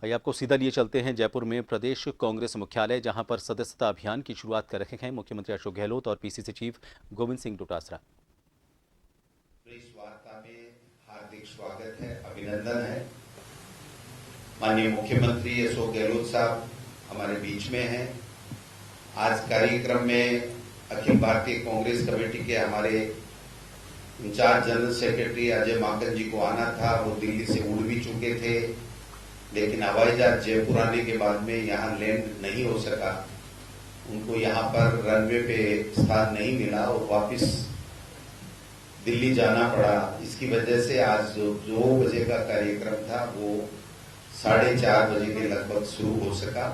आइए आपको सीधा लिए चलते हैं जयपुर में प्रदेश कांग्रेस मुख्यालय, जहां पर सदस्यता अभियान की शुरुआत कर रहे हैं मुख्यमंत्री अशोक गहलोत और पीसीसी चीफ गोविंद सिंह डोटासरा। इस वार्ता में हार्दिक स्वागत है, अभिनंदन है। माननीय मुख्यमंत्री अशोक गहलोत साहब हमारे बीच में हैं। आज कार्यक्रम में अखिल भारतीय कांग्रेस कमेटी के हमारे in charge general secretary Ajay Maken जी को आना था। वो दिल्ली से उड़ भी चुके थे, लेकिन हवाई जहाज जयपुर आने के बाद में यहाँ लैंड नहीं हो सका। उनको यहाँ पर रनवे पे स्थान नहीं मिला और वापस दिल्ली जाना पड़ा। इसकी वजह से आज जो 2 बजे का कार्यक्रम था वो 4:30 बजे के लगभग शुरू हो सका।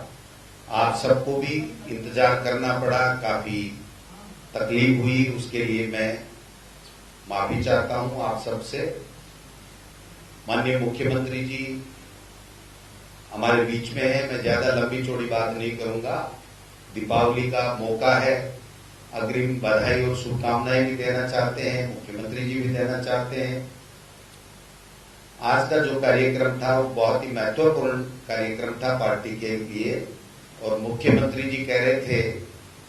आप सबको भी इंतजार करना पड़ा, काफी तकलीफ हुई, उसके लिए मैं माफी चाहता हूं आप सबसे। माननीय मुख्यमंत्री जी हमारे बीच में है, मैं ज्यादा लंबी चौड़ी बात नहीं करूंगा। दीपावली का मौका है, अग्रिम बधाई और शुभकामनाएं भी देना चाहते हैं, मुख्यमंत्री जी भी देना चाहते हैं। आज का जो कार्यक्रम था वो बहुत ही महत्वपूर्ण कार्यक्रम था पार्टी के लिए, और मुख्यमंत्री जी कह रहे थे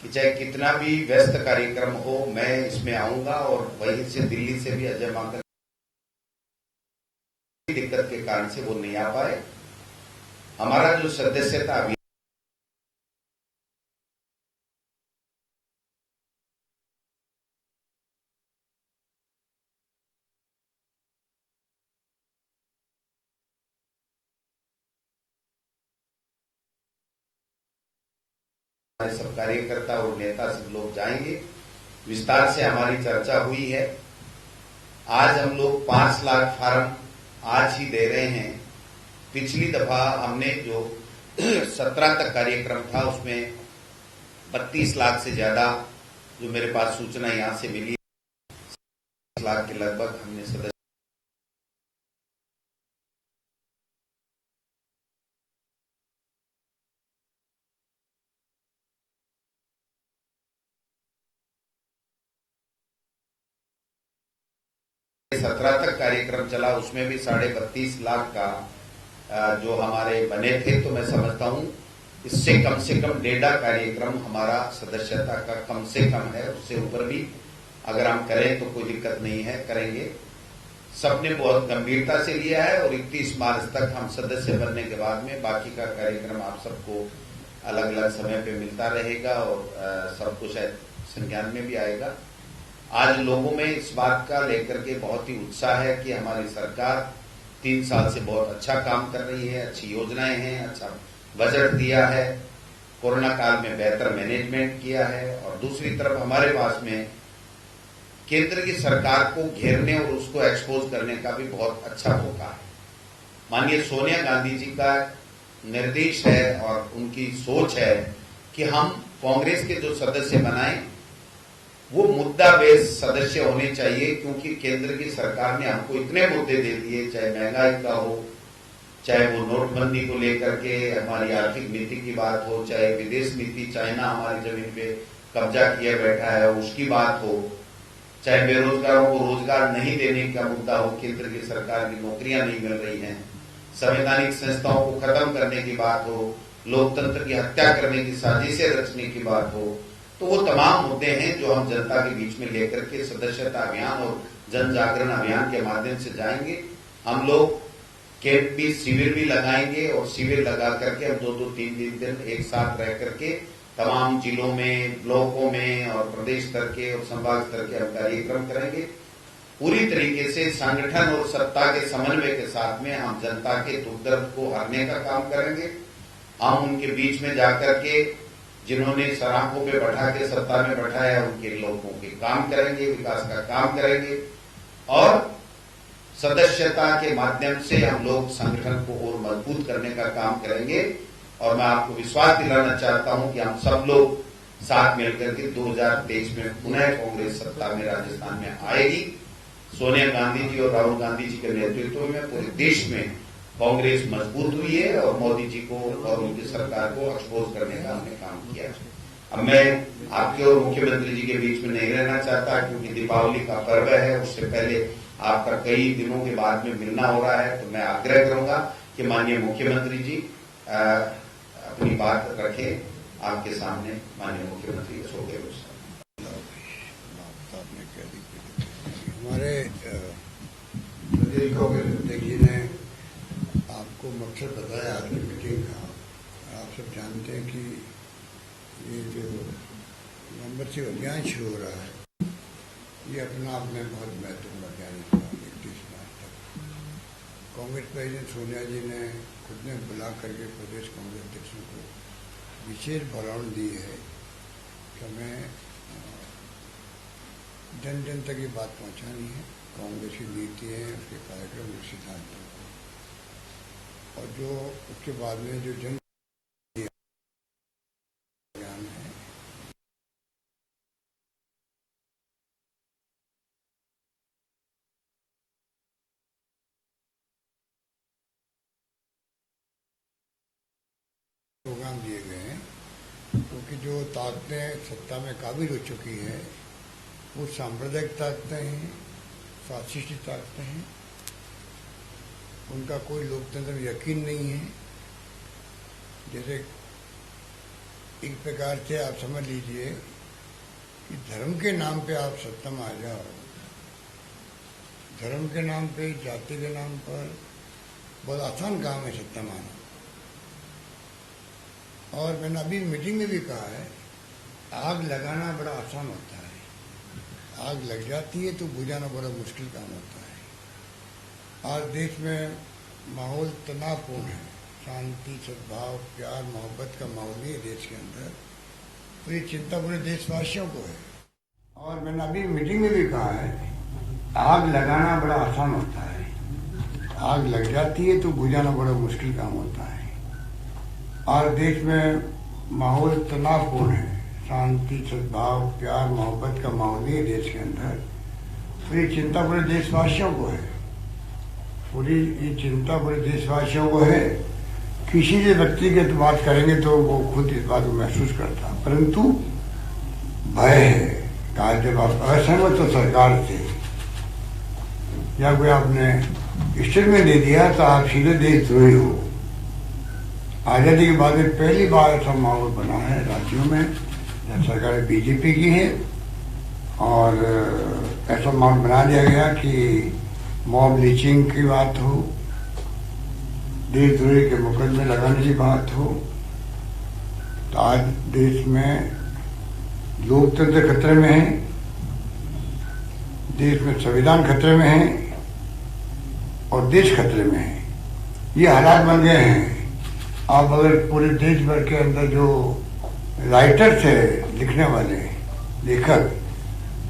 कि चाहे कितना भी व्यस्त कार्यक्रम हो मैं इसमें आऊंगा, और वहीं से दिल्ली से भी अजय माकन दिक्कत के कारण से वो नहीं आ पाए। हमारा जो सदस्यता अभियान हमारे सब कार्यकर्ता और नेता सब लोग जाएंगे। विस्तार से हमारी चर्चा हुई है। आज हम लोग 5 लाख फार्म आज ही दे रहे हैं। पिछली दफा हमने जो 17 तक कार्यक्रम था उसमें 32 लाख से ज्यादा, जो मेरे पास सूचना यहां से मिली, 30 लाख के लगभग हमने सदस्य तक कार्यक्रम चला, उसमें भी 32.5 लाख का जो हमारे बने थे। तो मैं समझता हूं इससे कम 1.5 कार्यक्रम हमारा सदस्यता का कम से कम है। उससे ऊपर भी अगर हम करें तो कोई दिक्कत नहीं है, करेंगे। सबने बहुत गंभीरता से लिया है, और 31 मार्च तक हम सदस्य बनने के बाद में बाकी का कार्यक्रम आप सबको अलग अलग समय पे मिलता रहेगा, और सब कुछ संज्ञान में भी आएगा। आज लोगों में इस बात का लेकर के बहुत ही उत्साह है कि हमारी सरकार 3 साल से बहुत अच्छा काम कर रही है, अच्छी योजनाएं हैं, अच्छा बजट दिया है, कोरोना काल में बेहतर मैनेजमेंट किया है, और दूसरी तरफ हमारे पास में केंद्र की सरकार को घेरने और उसको एक्सपोज करने का भी बहुत अच्छा मौका है। माननीय सोनिया गांधी जी का निर्देश है और उनकी सोच है कि हम कांग्रेस के जो सदस्य बनाएं वो मुद्दा बेस्ड सदस्य होने चाहिए, क्योंकि केंद्र की सरकार ने हमको इतने मुद्दे दे दिए, चाहे महंगाई का हो, चाहे वो नोटबंदी को लेकर के हमारी आर्थिक नीति की बात हो, चाहे विदेश नीति, चाइना हमारी जमीन पे कब्जा किए बैठा है उसकी बात हो, चाहे बेरोजगारों को रोजगार नहीं देने का मुद्दा हो, केंद्र की सरकार की नौकरियां नहीं मिल रही हैं, संवैधानिक संस्थाओं को खत्म करने की बात हो, लोकतंत्र की हत्या करने की साजिशें रचने की बात हो, तो वो तमाम मुद्दे हैं जो हम जनता के बीच में लेकर के सदस्यता अभियान और जन जागरण अभियान के माध्यम से जाएंगे। हम लोग कैंप भी, शिविर भी लगाएंगे, और शिविर लगा करके हम 2-2, 3 दिन एक साथ रह करके तमाम जिलों में, ब्लॉकों में और प्रदेश स्तर के और संभाग स्तर के हम कार्यक्रम करेंगे। पूरी तरीके से संगठन और सत्ता के समन्वय के साथ में हम जनता के दुख दर्द को हरने का काम करेंगे। हम उनके बीच में जाकर के जिन्होंने सराखों पे बैठा के सत्ता में बैठाया उनके लोगों के काम करेंगे, विकास का काम करेंगे, और सदस्यता के माध्यम से हम लोग संगठन को और मजबूत करने का काम करेंगे। और मैं आपको विश्वास दिलाना चाहता हूं कि हम सब लोग साथ मिलकर के 2023 में पुनः कांग्रेस सत्ता में राजस्थान में आएगी। सोनिया गांधी जी और राहुल गांधी जी के नेतृत्व में पूरे देश में कांग्रेस मजबूत हुई है, और मोदी जी को और उनकी सरकार को एक्सपोज करने का हमने काम किया। अब मैं आपके और मुख्यमंत्री जी के बीच में नहीं रहना चाहता, क्योंकि दीपावली का पर्व है, उससे पहले आपका कई दिनों के बाद में मिलना हो रहा है। तो मैं आग्रह करूंगा कि माननीय मुख्यमंत्री जी अपनी बात रखें आपके सामने। माननीय मुख्यमंत्री अशोक गहलोत साहब। हमारे प्रदेश कांग्रेस अध्यक्ष जी ने आपको मकसद बताया आपकी मीटिंग का। आप सब जानते हैं कि ये जो मेंबरशिप अभियान शुरू हो रहा है, ये अपना आप में बहुत महत्वपूर्ण अभियान है। 31 मार्च तक कांग्रेस प्रेसिडेंट सोनिया जी ने खुद ने बुला करके प्रदेश कांग्रेस अध्यक्षों को विशेष बरौन दी है कि हमें जन जन तक ये बात पहुंचानी है, कांग्रेस की नीति है, उसके कार्यक्रम, उसके सिद्धांतों को, और जो उसके बाद में जो जन अभियान है प्रोग्राम दिए गए हैं, क्योंकि जो ताकतें सत्ता में काबिज हो चुकी है वो सांप्रदायिक ताकतें हैं, फासिस्ट ताकतें हैं, उनका कोई लोकतंत्र में यकीन नहीं है। जैसे एक प्रकार से आप समझ लीजिए कि धर्म के नाम पे आप सत्ता में आ जाओ, धर्म के नाम पे, जाति के नाम पर बहुत आसान काम है सत्ता में आना। और मैंने अभी मीटिंग में भी कहा है, आग लगाना बड़ा आसान होता है, आग लग जाती है तो बुझाना बड़ा मुश्किल काम होता है। आज देश में माहौल तनावपूर्ण है, शांति, सद्भाव, प्यार, मोहब्बत का माहौल नहीं है देश के अंदर, तो ये चिंता पूरे देशवासियों को है। और मैंने अभी मीटिंग में भी कहा है, आग लगाना बड़ा आसान होता है, आग लग जाती है तो बुझाना बड़ा मुश्किल काम होता है। और देश में माहौल तनावपूर्ण है, शांति, सद्भाव, प्यार, मोहब्बत का माहौल नहीं है देश के अंदर, तो ये चिंता पूरे देशवासियों को है, पूरी ये चिंता पूरे देशवासियों को है। किसी से व्यक्तिगत बात करेंगे तो वो खुद इस बात को महसूस करता, परंतु भय है। कहा जब आप असहमत हो सरकार से या कोई आपने स्टेटमेंट दे दिया तो आप सीधे देशद्रोही हो। आजादी के बाद में पहली बार ऐसा माहौल बना है राज्यों में जब सरकार बीजेपी की है, और ऐसा माहौल बना दिया गया कि मॉब लिंचिंग की बात हो, देशद्रोही के मुकदमे लगाने की बात हो, तो आज देश में लोकतंत्र खतरे में है, देश में संविधान खतरे में है और देश खतरे में है। ये हालात बन गए हैं। आप अगर पूरे देश भर के अंदर जो राइटर्स है, लिखने वाले लेखक,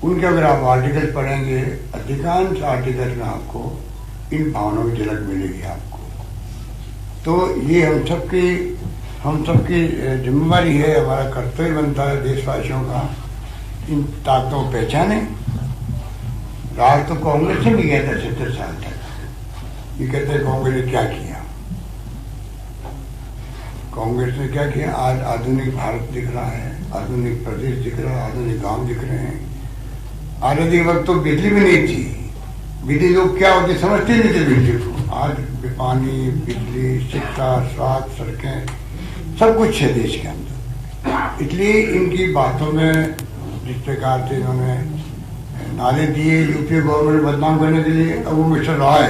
उनके अगर आप आर्टिकल पढ़ेंगे, अधिकांश आर्टिकल में आपको इन भावनाओं की झलक मिलेगी आपको। तो ये हम सबकी जिम्मेवारी है, हमारा कर्तव्य बनता है देशवासियों का, इन ताकतों को पहचाने। राज तो कांग्रेस से भी गया था 70 साल तक। ये कहते हैं कांग्रेस ने क्या किया, कांग्रेस ने क्या किया। आज आधुनिक भारत दिख रहा है, आधुनिक प्रदेश दिख रहा है, आधुनिक गांव दिख रहे हैं। आजादी के वक्त तो बिजली भी नहीं थी, बिजली लोग क्या होती समझते नहीं थे बिजली को। आज पानी, बिजली, शिक्षा, स्वास्थ्य, सड़कें, सब कुछ है देश के अंदर। इसलिए इनकी बातों में जिस प्रकार से इन्होंने नारे दिए यूपी गवर्नमेंट बदनाम करने के लिए, अब वो मिस्टर रॉय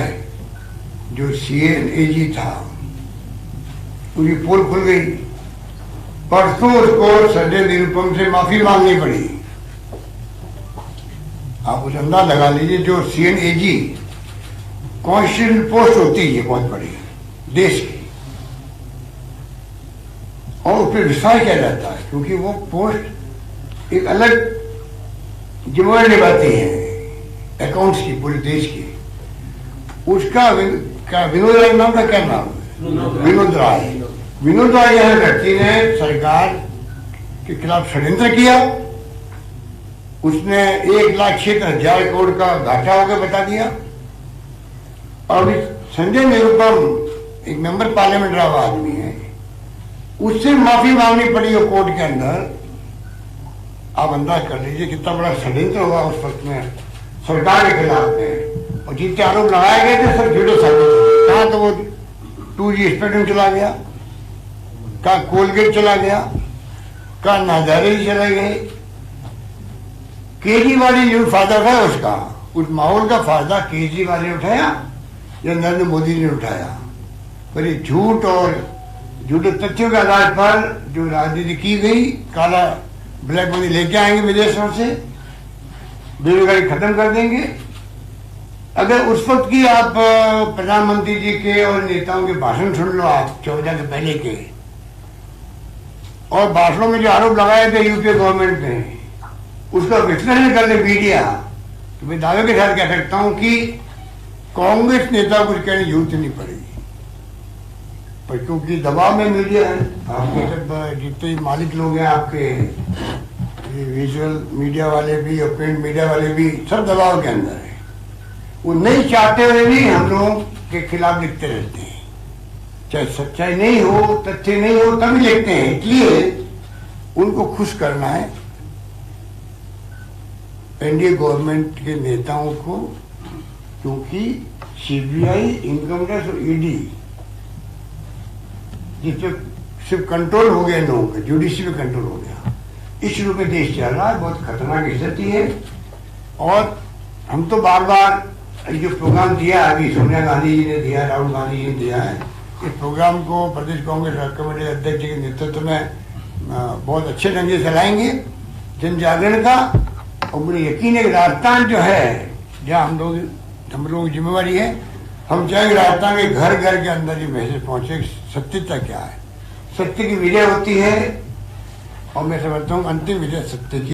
जो CNAG था, पूरी पोल खुल गई। परसों उसको संजय निरुपम से माफी मांगनी पड़ी। आप उस अंदाज लगा लीजिए, जो CNAG कॉन्स्टिट्यूशनल पोस्ट होती है बहुत बड़ी देश की, और उस पर विश्वास किया जाता है, क्योंकि वो पोस्ट एक अलग जिम्मेदारी निभाती है अकाउंट्स की, पूरे देश की। उसका विनोद राय नाम का क्या नाम है, विनोद राय। विनोद राय यह व्यक्ति ने सरकार के खिलाफ षड्यंत्र किया। उसने 1,06,000 करोड़ का घाटा होकर बता दिया। और संजय निरुपम एक मेंबर पार्लियामेंट रहा आदमी है, उससे माफी मांगनी पड़ी है कोर्ट के अंदर। आप अंदाज कर लीजिए कितना बड़ा षड्यंत्र हुआ उस वक्त में सरकार के खिलाफ में, और जितने आरोप लगाए गए थे सब झूठे साबित हुए। कहाँ तो वो 2G स्पेक्ट्रम चला गया, कहा कोलगेट चला गया, कहा नाजारे चले गए। केजरीवाल ने जो फायदा उठाया उसका, उस माहौल का फायदा केजरीवाल ने उठाया या नरेंद्र मोदी ने उठाया? पर ये झूठ और झूठे तथ्यों के आधार पर जो राजनीति की गई, काला ब्लैक मनी लेके आएंगे विदेशों से, बेरोजगारी खत्म कर देंगे। अगर उस वक्त की आप प्रधानमंत्री जी के और नेताओं के भाषण सुन लो, आप 14 के पहले के, और भाषणों में जो आरोप लगाए थे यूपीए गवर्नमेंट ने, उसका विश्लेषण कर ले मीडिया, तो मैं दावे के साथ कह सकता हूं कि कांग्रेस नेता कुछ कहने की जरूरत नहीं पड़ेगी। पर क्योंकि दबाव में मीडिया है, आपके सब जितने मालिक लोग हैं, आपके विजुअल मीडिया वाले भी और प्रिंट मीडिया वाले भी, सब दबाव के अंदर है। वो नहीं चाहते हुए भी हम लोगों के खिलाफ लिखते रहते हैं, चाहे सच्चाई नहीं हो, तथ्य नहीं हो, तभी लिखते हैं। इसलिए उनको खुश करना है, एनडीए गवर्नमेंट के नेताओं को, क्योंकि सीबीआई, इनकम टैक्स और ईडी जिस पे सिर्फ कंट्रोल हो गया लोगों का, जुडिशरी पे कंट्रोल हो गया, इस रूप में देश चल रहा है। बहुत खतरनाक स्थिति है। और हम तो बार बार जो प्रोग्राम दिया, अभी सोनिया गांधी जी ने दिया, राहुल गांधी जी ने दिया है, इस प्रोग्राम को प्रदेश कांग्रेस कमेटी अध्यक्ष के नेतृत्व में बहुत अच्छे ढंग से चलाएंगे, जन जागरण का। और मुझे यकीन है कि राजस्थान जो है, जहाँ हम लोगों की जिम्मेवारी है, हम चाहेंगे राजस्थान के घर घर के अंदर ये मैसेज पहुंचे, सत्यता क्या है। सत्य की विजय होती है, और मैं समझता हूँ अंतिम विजय सत्य की।